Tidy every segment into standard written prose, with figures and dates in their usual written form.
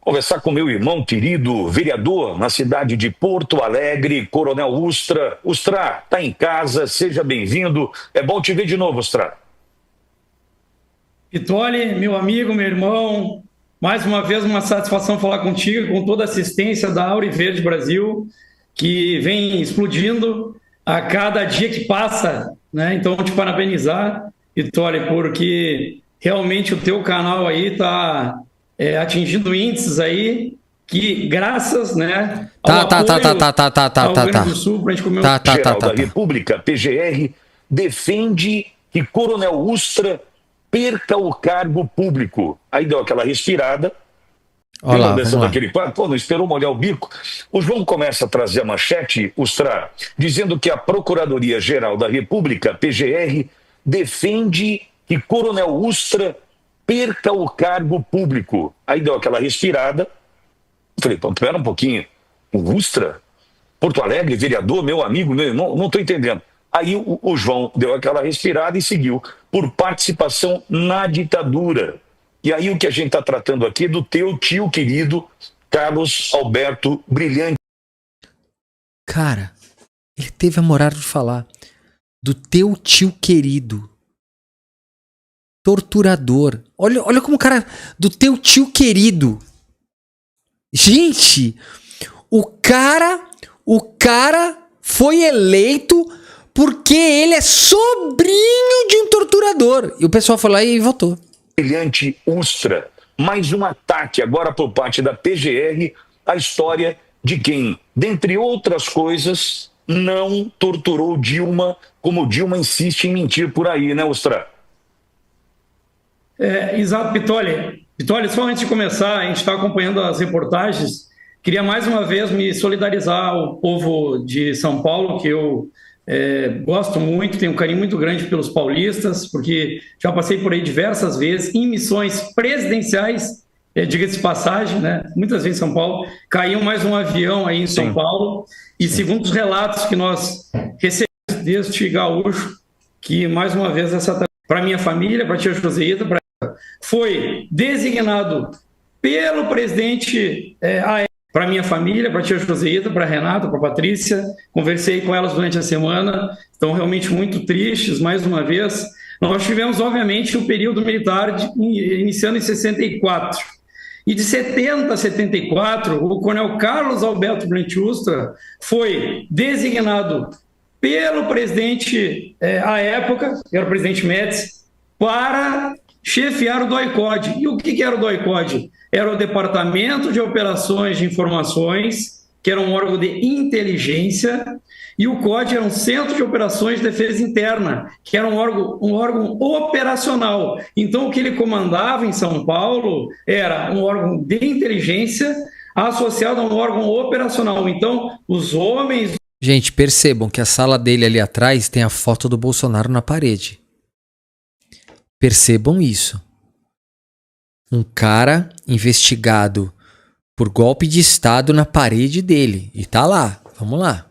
Conversar com meu irmão querido, vereador na cidade de Porto Alegre, Coronel Ustra. Ustra, tá em casa, seja bem-vindo. É bom te ver de novo, Ustra. Vitória, meu amigo, meu irmão, mais uma vez uma satisfação falar contigo, com toda a assistência da Auriverde Brasil, que vem explodindo a cada dia que passa, né? Então, te parabenizar, Vitória, porque realmente o teu canal aí está atingindo índices aí que, graças, né, ao apoio ao Rio Grande do Sul, pra gente comer Geral da República, PGR, defende que Coronel Ustra perca o cargo público. Aí deu aquela respirada. Olha lá, vamos lá. Pô, não esperou molhar o bico. O João começa a trazer a manchete, Ustra, dizendo que a Procuradoria-Geral da República, PGR, defende que Coronel Ustra perca o cargo público. Aí deu aquela respirada. Falei, pô, espera um pouquinho. O Ustra? Porto Alegre, vereador, meu amigo, meu irmão, não estou entendendo. Aí o João deu aquela respirada e seguiu. Por participação na ditadura. E aí o que a gente está tratando aqui é do teu tio querido, Carlos Alberto Brilhante. Cara, ele teve a moral de falar do teu tio querido. Torturador. Olha como o cara... Do teu tio querido. Gente, o cara foi eleito porque ele é sobrinho de um torturador. E o pessoal foi lá e votou. Brilhante Ustra. Mais um ataque agora por parte da PGR à história de quem, dentre outras coisas, não torturou Dilma, como Dilma insiste em mentir por aí, né, Ustra? Exato, Vitória. Vitória, só antes de começar, a gente está acompanhando as reportagens. Queria mais uma vez me solidarizar ao povo de São Paulo, que eu gosto muito, tenho um carinho muito grande pelos paulistas, porque já passei por aí diversas vezes em missões presidenciais, diga-se de passagem, né? Muitas vezes em São Paulo, caiu mais um avião aí em São Paulo, e segundo os relatos que nós recebemos deste gaúcho, que mais uma vez para minha família, para a tia Joseída, foi designado pelo presidente para minha família, para a tia Joseída, para a Renata, para a Patrícia. Conversei com elas durante a semana, estão realmente muito tristes, mais uma vez. Nós tivemos, obviamente, o período militar iniciando em 64. E de 70 a 74, o coronel Carlos Alberto Brilhante Ustra foi designado pelo presidente, à época, que era o presidente Médici, para chefiar o DOI-CODE. E o que era o DOI-CODE? Era o Departamento de Operações de Informações, que era um órgão de inteligência, e o CODE era um Centro de Operações de Defesa Interna, que era um órgão operacional. Então, o que ele comandava em São Paulo era um órgão de inteligência associado a um órgão operacional. Então, os homens... Gente, percebam que a sala dele ali atrás tem a foto do Bolsonaro na parede. Percebam isso. Um cara investigado por golpe de Estado na parede dele. E tá lá. Vamos lá.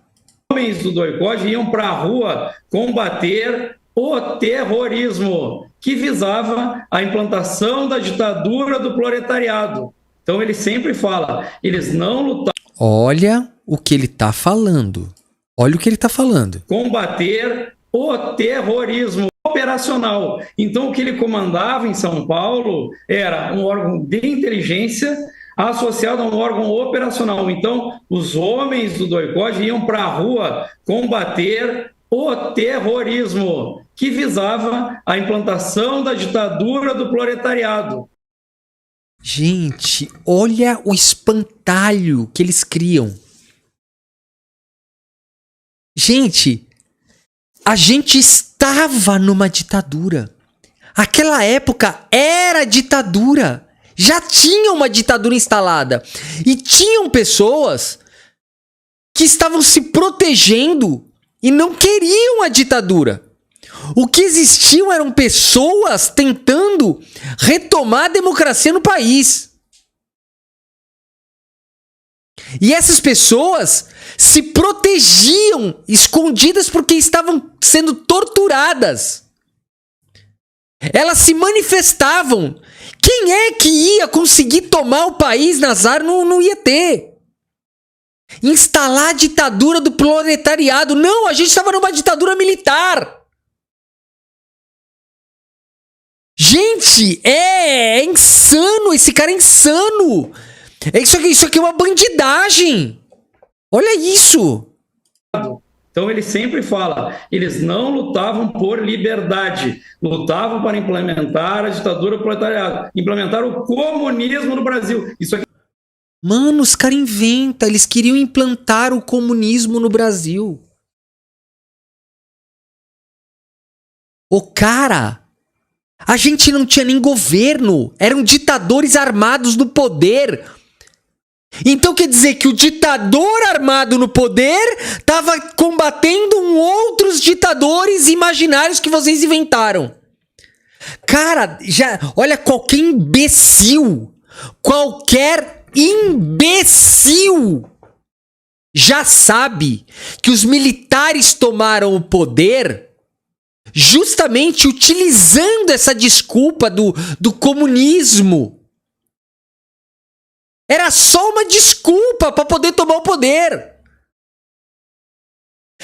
Os homens do DOI-CODE iam para a rua combater o terrorismo, que visava a implantação da ditadura do proletariado. Então ele sempre fala, eles não lutaram... Olha o que ele tá falando. Olha o que ele tá falando. Combater o terrorismo operacional. Então, o que ele comandava em São Paulo era um órgão de inteligência associado a um órgão operacional. Então, os homens do DOI-CODE iam para a rua combater o terrorismo, que visava a implantação da ditadura do proletariado. Gente, olha o espantalho que eles criam. Gente, a gente estava numa ditadura. Aquela época era ditadura. Já tinha uma ditadura instalada. E tinham pessoas que estavam se protegendo e não queriam a ditadura. O que existiam eram pessoas tentando retomar a democracia no país. E essas pessoas se protegiam escondidas porque estavam sendo torturadas. Elas se manifestavam. Quem é que ia conseguir tomar o país, Nazário? Não ia ter. Instalar a ditadura do proletariado. Não, a gente estava numa ditadura militar. Gente, é insano. Esse cara é insano. Isso aqui é uma bandidagem. Olha isso. Então ele sempre fala, eles não lutavam por liberdade, lutavam para implementar a ditadura proletariada, implementar o comunismo no Brasil. Isso aqui... Mano, os caras inventam, eles queriam implantar o comunismo no Brasil. O cara, a gente não tinha nem governo, eram ditadores armados no poder. Então quer dizer que o ditador armado no poder estava combatendo outros ditadores imaginários que vocês inventaram. Cara, olha, qualquer imbecil já sabe que os militares tomaram o poder justamente utilizando essa desculpa do comunismo. Era só uma desculpa para poder tomar o poder.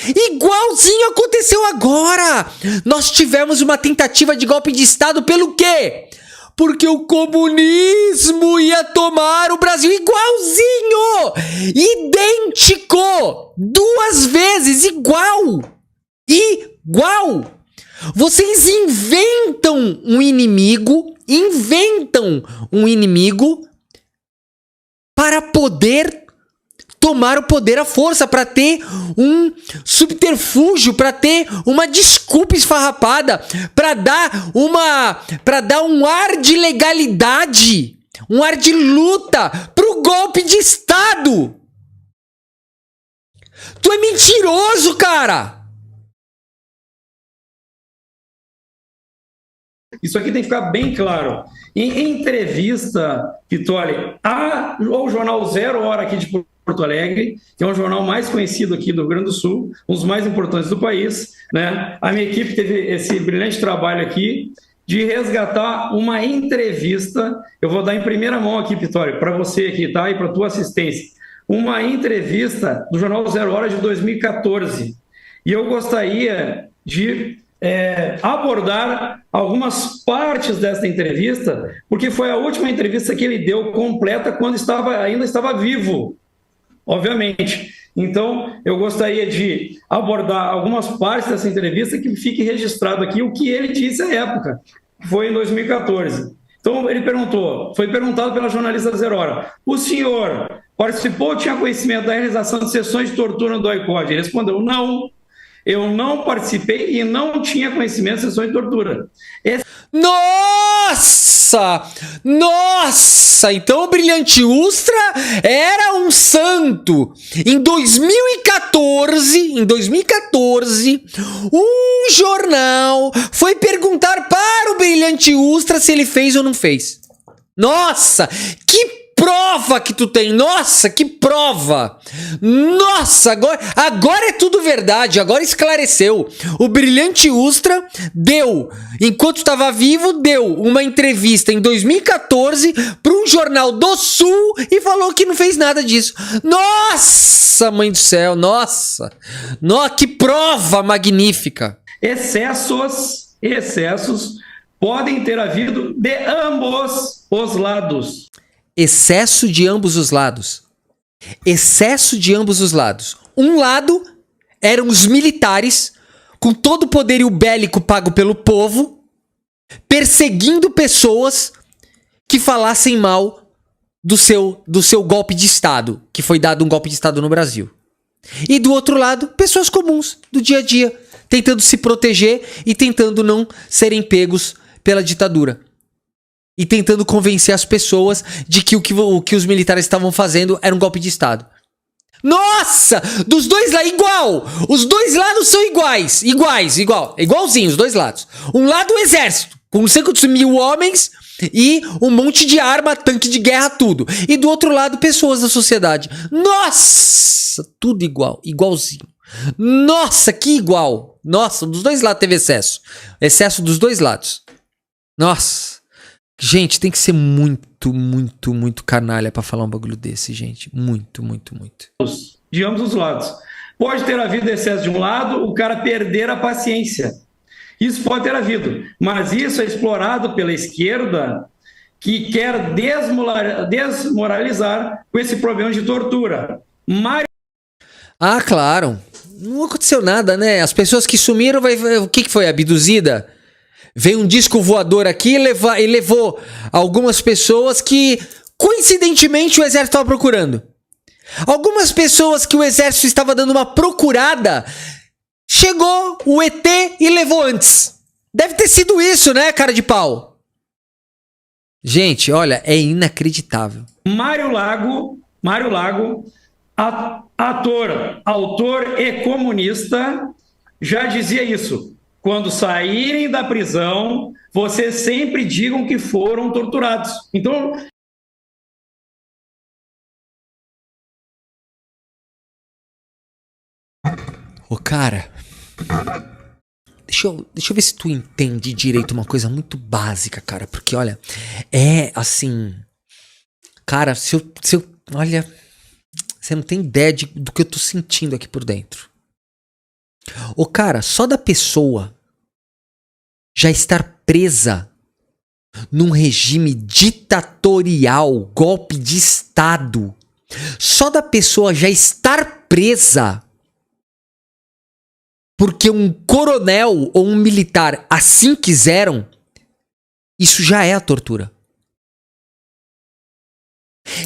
Igualzinho aconteceu agora. Nós tivemos uma tentativa de golpe de Estado pelo quê? Porque o comunismo ia tomar o Brasil. Igualzinho! Idêntico! 2 vezes igual! Igual! Vocês inventam um inimigo para poder tomar o poder à força, para ter um subterfúgio, para ter uma desculpa esfarrapada, para dar um ar de legalidade, um ar de luta pro golpe de Estado. Tu é mentiroso, cara! Isso aqui tem que ficar bem claro. Em entrevista, Vitória, ao jornal Zero Hora aqui de Porto Alegre, que é um jornal mais conhecido aqui do Rio Grande do Sul, um dos mais importantes do país, né? A minha equipe teve esse brilhante trabalho aqui de resgatar uma entrevista. Eu vou dar em primeira mão aqui, Vitória, para você aqui, tá? E para tua assistência. Uma entrevista do jornal Zero Hora de 2014. E eu gostaria de abordar algumas partes dessa entrevista, porque foi a última entrevista que ele deu completa quando ainda estava vivo, obviamente. Então, eu gostaria de abordar algumas partes dessa entrevista que fique registrado aqui o que ele disse à época, que foi em 2014. Então, ele foi perguntado pela jornalista Zero Hora, o senhor participou, tinha conhecimento da realização de sessões de tortura no DOI-CODE? Ele respondeu, não. Eu não participei e não tinha conhecimento de sessões de tortura. Nossa! Nossa! Então o Brilhante Ustra era um santo. Em 2014, um jornal foi perguntar para o Brilhante Ustra se ele fez ou não fez. Nossa! Que prova que tu tem! Nossa, que prova! Nossa, agora é tudo verdade, agora esclareceu. O Brilhante Ustra enquanto estava vivo, deu uma entrevista em 2014 para um jornal do Sul e falou que não fez nada disso. Nossa, mãe do céu, nossa! Que prova magnífica! Excessos podem ter havido de ambos os lados. Excesso de ambos os lados. Excesso de ambos os lados. Um lado eram os militares, com todo o poderio bélico pago pelo povo, perseguindo pessoas que falassem mal do seu golpe de Estado, que foi dado um golpe de Estado no Brasil. E do outro lado, pessoas comuns, do dia a dia, tentando se proteger e tentando não serem pegos pela ditadura. E tentando convencer as pessoas de que o que os militares estavam fazendo era um golpe de Estado. Nossa! Dos dois lados, igual! Os dois lados são iguais. Igualzinho, os dois lados. Um lado, o exército, com 500.000 homens e um monte de arma, tanque de guerra, tudo. E do outro lado, pessoas da sociedade. Nossa! Tudo igual, igualzinho. Nossa, que igual! Nossa, dos dois lados teve excesso. Excesso dos dois lados. Nossa. Gente, tem que ser muito, muito, muito canalha pra falar um bagulho desse, gente. Muito, muito, muito. De ambos os lados. Pode ter havido excesso de um lado, o cara perder a paciência. Isso pode ter havido, mas isso é explorado pela esquerda, que quer desmoralizar com esse problema de tortura. Ah, claro. Não aconteceu nada, né? As pessoas que sumiram, o que foi? Abduzida? Veio um disco voador aqui e levou algumas pessoas que, coincidentemente, o exército estava procurando. Algumas pessoas que o exército estava dando uma procurada, chegou o ET e levou antes. Deve ter sido isso, né, cara de pau? Gente, olha, é inacreditável. Mário Lago, ator, autor e comunista, já dizia isso. Quando saírem da prisão, vocês sempre digam que foram torturados. Então... Ô, cara, deixa eu ver se tu entende direito uma coisa muito básica, cara. Porque, olha, é assim... Cara, olha, você não tem ideia do que eu tô sentindo aqui por dentro. Ô, cara, só da pessoa já estar presa num regime ditatorial, golpe de Estado, só da pessoa já estar presa porque um coronel ou um militar assim quiseram, isso já é a tortura.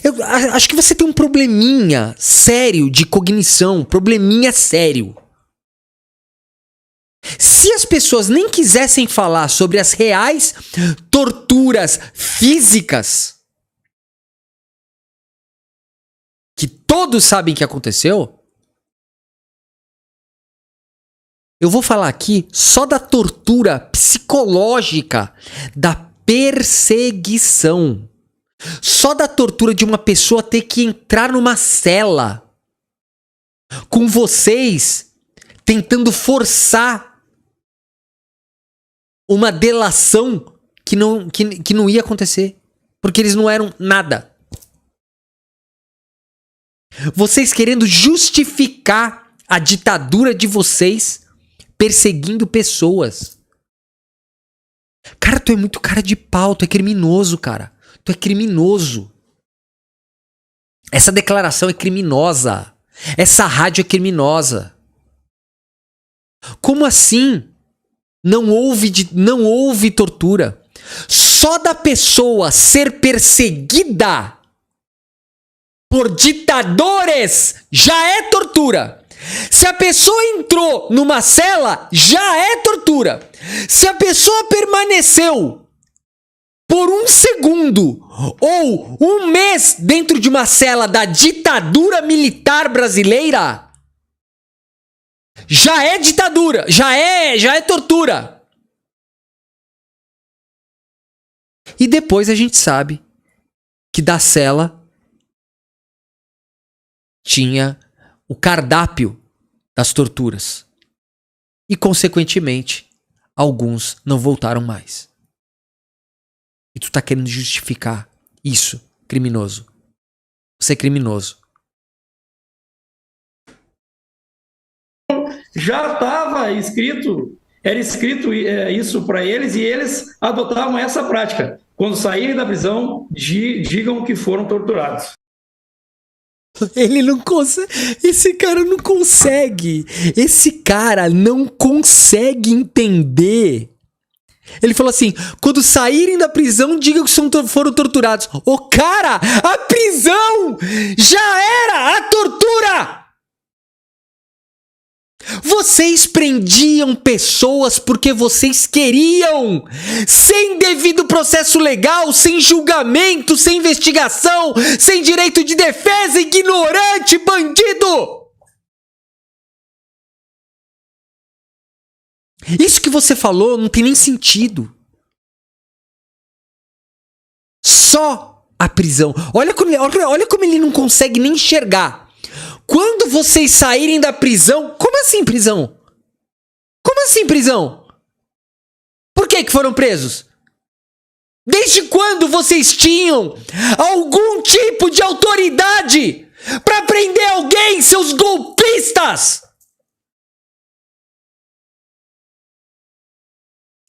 Eu acho que você tem um probleminha sério de cognição, probleminha sério. Se as pessoas nem quisessem falar sobre as reais torturas físicas, que todos sabem que aconteceu, eu vou falar aqui só da tortura psicológica, da perseguição. Só da tortura de uma pessoa ter que entrar numa cela com vocês tentando forçar uma delação que não ia acontecer. Porque eles não eram nada. Vocês querendo justificar a ditadura de vocês perseguindo pessoas. Cara, tu é muito cara de pau, tu é criminoso, cara. Tu é criminoso. Essa declaração é criminosa. Essa rádio é criminosa. Como assim? Não houve tortura. Só da pessoa ser perseguida por ditadores já é tortura. Se a pessoa entrou numa cela, já é tortura. Se a pessoa permaneceu por um segundo ou um mês dentro de uma cela da ditadura militar brasileira, já é ditadura, já é tortura. E depois a gente sabe que da cela tinha o cardápio das torturas. E, consequentemente, alguns não voltaram mais. E tu tá querendo justificar isso, criminoso. Você é criminoso. Já estava escrito, era escrito isso para eles e eles adotavam essa prática. Quando saírem da prisão, digam que foram torturados. Ele não consegue. Esse cara não consegue. Esse cara não consegue entender. Ele falou assim: quando saírem da prisão, digam que foram torturados. Ô, cara, a prisão já era a tortura! Vocês prendiam pessoas porque vocês queriam, sem devido processo legal, sem julgamento, sem investigação, sem direito de defesa, ignorante, bandido! Isso que você falou não tem nem sentido. Só a prisão. Olha como ele não consegue nem enxergar. Quando vocês saírem da prisão... Como assim prisão? Como assim prisão? Por que foram presos? Desde quando vocês tinham algum tipo de autoridade para prender alguém, seus golpistas?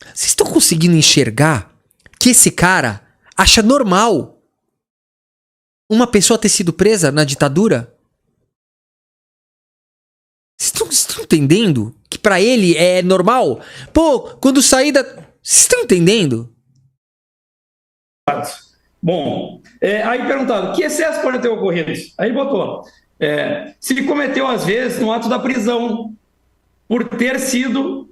Vocês estão conseguindo enxergar que esse cara acha normal uma pessoa ter sido presa na ditadura? Vocês estão entendendo que pra ele é normal? Pô, quando sair da... Vocês estão entendendo? Bom, aí perguntado, que excesso pode ter ocorrido? Aí ele botou, se cometeu às vezes no ato da prisão, por ter sido,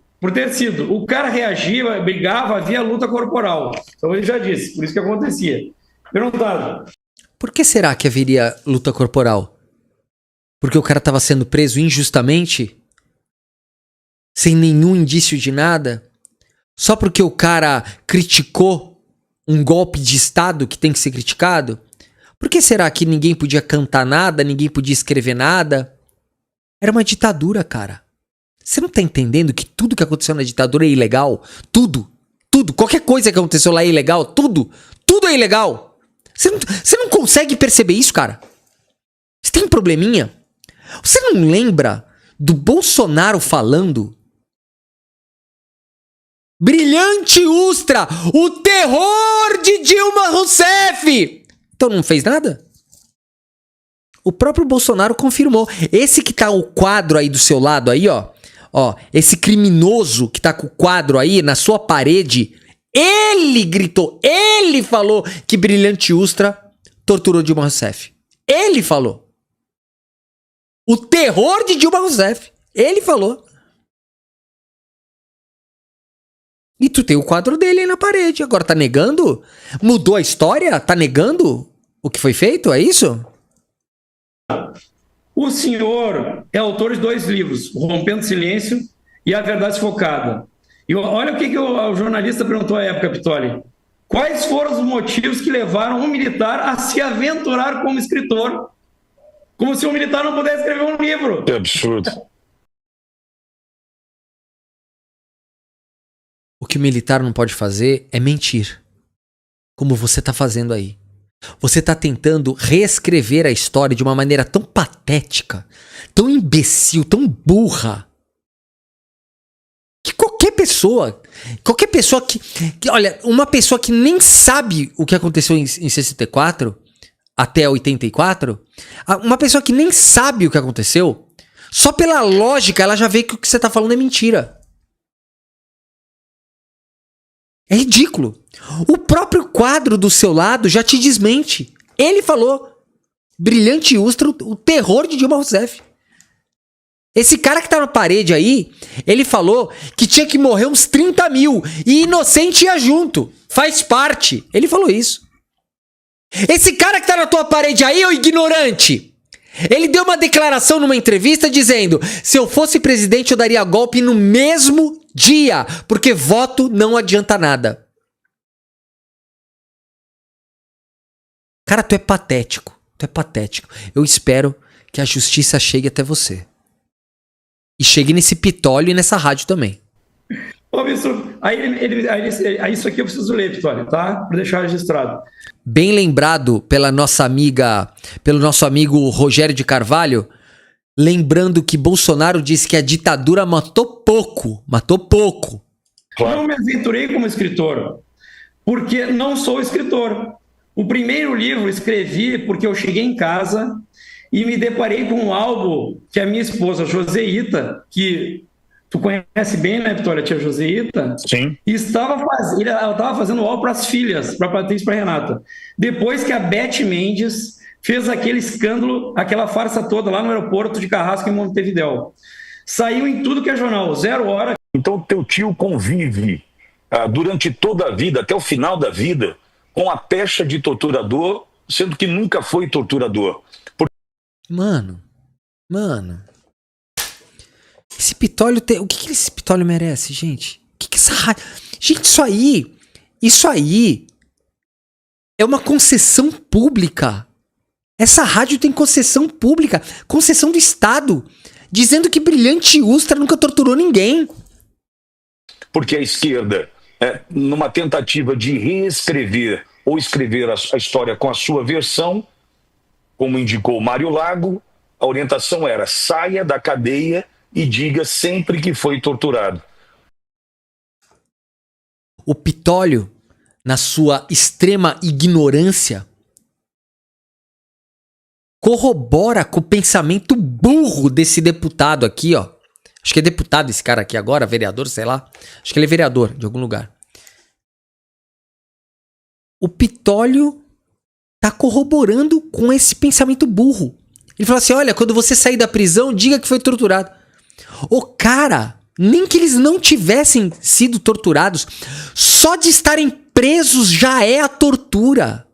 o cara reagia, brigava, havia luta corporal. Então ele já disse, por isso que acontecia. Perguntado. Por que será que haveria luta corporal? Porque o cara estava sendo preso injustamente? Sem nenhum indício de nada? Só porque o cara criticou um golpe de Estado que tem que ser criticado? Por que será que ninguém podia cantar nada, ninguém podia escrever nada? Era uma ditadura, cara. Você não tá entendendo que tudo que aconteceu na ditadura é ilegal? Tudo. Tudo. Qualquer coisa que aconteceu lá é ilegal. Tudo. Tudo é ilegal. Você não consegue perceber isso, cara? Você tem um probleminha? Você não lembra do Bolsonaro falando? Brilhante Ustra, o terror de Dilma Rousseff! Então não fez nada? O próprio Bolsonaro confirmou. Esse que tá o quadro aí do seu lado aí, ó. Ó, esse criminoso que tá com o quadro aí na sua parede, ele gritou, ele falou que Brilhante Ustra torturou Dilma Rousseff. Ele falou. O terror de Dilma Rousseff. Ele falou. E tu tem o quadro dele aí na parede. Agora tá negando? Mudou a história? Tá negando o que foi feito? É isso? O senhor é autor de 2 livros, Rompendo Silêncio e A Verdade Focada. E olha o que o jornalista perguntou à época, Pitoli. Quais foram os motivos que levaram um militar a se aventurar como escritor? Como se um militar não pudesse escrever um livro. Que absurdo. O que o militar não pode fazer é mentir. Como você tá fazendo aí. Você tá tentando reescrever a história de uma maneira tão patética, tão imbecil, tão burra, que qualquer pessoa que olha, uma pessoa que nem sabe o que aconteceu em 64 até 84, uma pessoa que nem sabe o que aconteceu, só pela lógica ela já vê que o que você tá falando é mentira. É ridículo. O próprio quadro do seu lado já te desmente. Ele falou. Brilhante Ustra, o terror de Dilma Rousseff. Esse cara que tá na parede aí, ele falou que tinha que morrer uns 30 mil. E inocente ia junto. Faz parte. Ele falou isso. Esse cara que tá na tua parede aí, ô ignorante, ele deu uma declaração numa entrevista dizendo: se eu fosse presidente eu daria golpe no mesmo dia, porque voto não adianta nada. Cara, tu é patético. Tu é patético. Eu espero que a justiça chegue até você. E chegue nesse Pitoli e nessa rádio também. Ô, Bispo, aí isso aqui eu preciso ler, Pitoli, tá? Para deixar registrado. Bem lembrado pela nossa amiga, pelo nosso amigo Rogério de Carvalho, lembrando que Bolsonaro disse que a ditadura matou pouco. Matou pouco. Claro. Não me aventurei como escritor, porque não sou escritor. O primeiro livro escrevi porque eu cheguei em casa e me deparei com um álbum que a minha esposa, Joseíta, que tu conhece bem, né, Vitória, tia Joseíta? Sim. Ela estava fazendo o álbum para as filhas, para a Patrícia e para a Renata. Depois que a Beth Mendes fez aquele escândalo, aquela farsa toda lá no aeroporto de Carrasco, em Montevidéu. Saiu em tudo que é jornal, 0 hora. Então teu tio convive durante toda a vida, até o final da vida, com a pecha de torturador, sendo que nunca foi torturador. Mano. Esse Pitoli o que esse Pitoli merece, gente? O que essa rádio... Gente, isso aí é uma concessão pública. Essa rádio tem concessão pública, concessão do Estado, dizendo que Brilhante Ustra nunca torturou ninguém. Porque a esquerda numa tentativa de reescrever ou escrever a história com a sua versão, como indicou Mário Lago, a orientação era: saia da cadeia e diga sempre que foi torturado. O Pitólio, na sua extrema ignorância, corrobora com o pensamento burro desse deputado aqui, ó. Acho que é deputado esse cara aqui agora, vereador, sei lá. Acho que ele é vereador de algum lugar. O Pitólio tá corroborando com esse pensamento burro. Ele fala assim: olha, quando você sair da prisão, diga que foi torturado. O cara, nem que eles não tivessem sido torturados, só de estarem presos já é a tortura.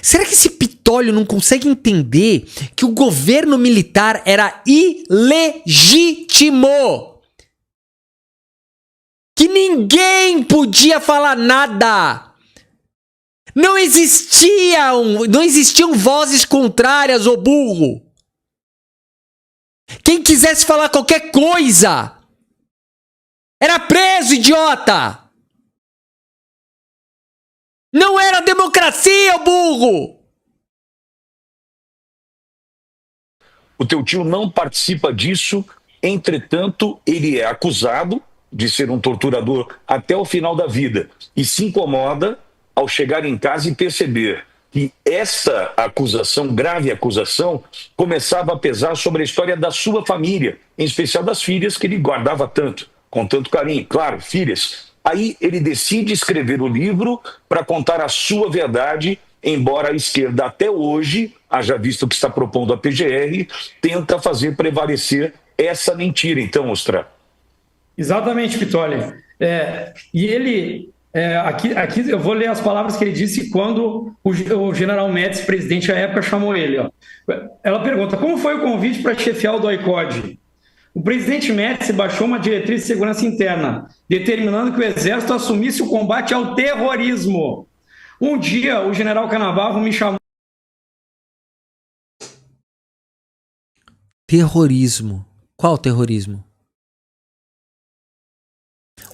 Será que esse Pitólio não consegue entender que o governo militar era ilegítimo? Que ninguém podia falar nada. Não existiam vozes contrárias, ô burro. Quem quisesse falar qualquer coisa era preso, idiota. Não era democracia, ô burro. O teu tio não participa disso, entretanto, ele é acusado de ser um torturador até o final da vida e se incomoda ao chegar em casa e perceber que essa acusação, grave acusação, começava a pesar sobre a história da sua família, em especial das filhas que ele guardava tanto, com tanto carinho. Claro, filhas. Aí ele decide escrever o livro para contar a sua verdade, embora a esquerda até hoje, haja visto o que está propondo a PGR, tenta fazer prevalecer essa mentira. Então, Ostra. Exatamente, Pitólio. E ele... aqui eu vou ler as palavras que ele disse quando o general Médici, presidente à época, chamou ele. Ó. Ela pergunta: como foi o convite para chefiar o DOI-CODE? O presidente Médici baixou uma diretriz de segurança interna, determinando que o exército assumisse o combate ao terrorismo. Um dia, o general Canavarro me chamou... Terrorismo. Qual terrorismo?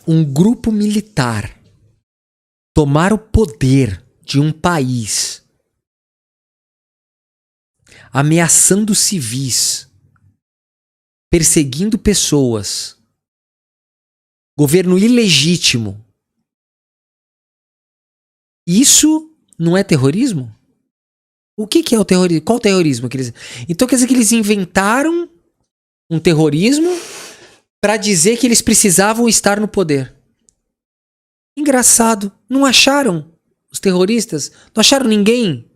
Um grupo militar tomar o poder de um país, ameaçando civis, perseguindo pessoas, governo ilegítimo. Isso não é terrorismo? O que é o terrorismo? Qual o terrorismo que eles... Então quer dizer que eles inventaram um terrorismo para dizer que eles precisavam estar no poder. Engraçado. Não acharam os terroristas? Não acharam ninguém?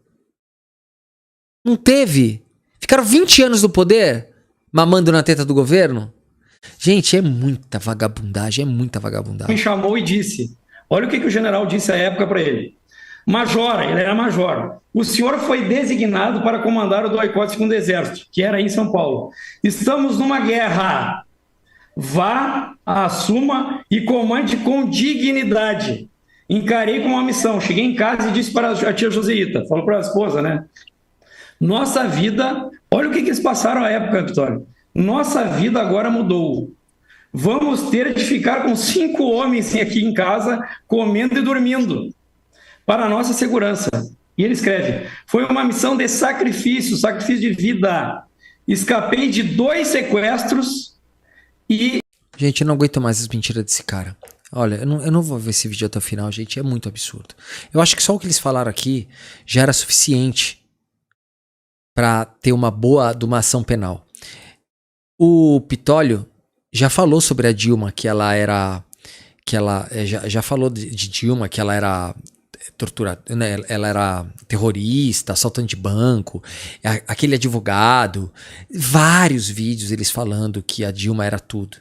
Não teve? Ficaram 20 anos no poder, mamando na teta do governo? Gente, é muita vagabundagem, é muita vagabundagem. Me chamou e disse: olha o que o general disse à época para ele. Major, ele era major. O senhor foi designado para comandar o DOI-CODE II Exército, que era em São Paulo. Estamos numa guerra. Vá, assuma e comande com dignidade. Encarei como uma missão. Cheguei em casa e disse para a tia Joseíta, falou para a esposa, né? Nossa vida, olha o que eles passaram à época, Vitória. Nossa vida agora mudou. Vamos ter de ficar com 5 homens aqui em casa, comendo e dormindo, para a nossa segurança. E ele escreve: foi uma missão de sacrifício, sacrifício de vida. Escapei de 2 sequestros e... Gente, eu não aguento mais as mentiras desse cara. Olha, eu não vou ver esse vídeo até o final, gente, é muito absurdo. Eu acho que só o que eles falaram aqui já era suficiente para ter uma boa ação penal. O Pitólio já falou sobre a Dilma, que ela era... que ela já falou de Dilma, que ela era torturada, né? Ela era terrorista, assaltante de banco, aquele advogado. Vários vídeos eles falando que a Dilma era tudo.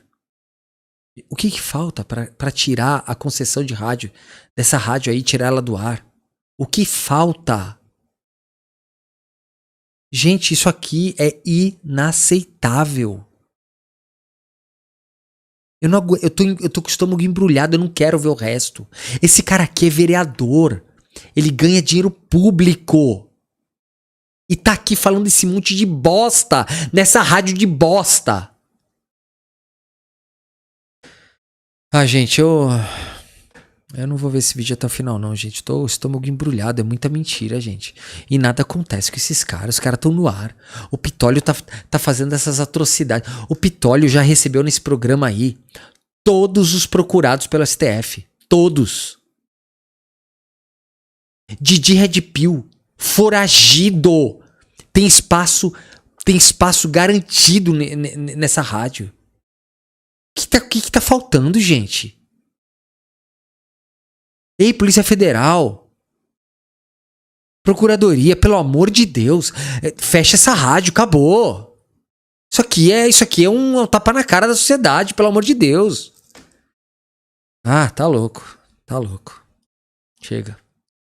O que falta para tirar a concessão de rádio dessa rádio aí, tirar ela do ar? O que falta? Gente, isso aqui é inaceitável. Eu tô com o estômago embrulhado, eu não quero ver o resto. Esse cara aqui é vereador. Ele ganha dinheiro público. E tá aqui falando esse monte de bosta nessa rádio de bosta. Ah, gente, Eu não vou ver esse vídeo até o final não, gente. Tô estômago embrulhado, é muita mentira, gente. E nada acontece com esses caras, os caras estão no ar. O Pitólio tá fazendo essas atrocidades. O Pitólio já recebeu nesse programa aí todos os procurados pelo STF. Todos. Didi Red Pill, foragido. Tem espaço garantido nessa rádio. O que tá faltando, gente? Ei, Polícia Federal, Procuradoria, pelo amor de Deus, fecha essa rádio, acabou. Isso aqui é um tapa na cara da sociedade, pelo amor de Deus. Ah, tá louco. Chega.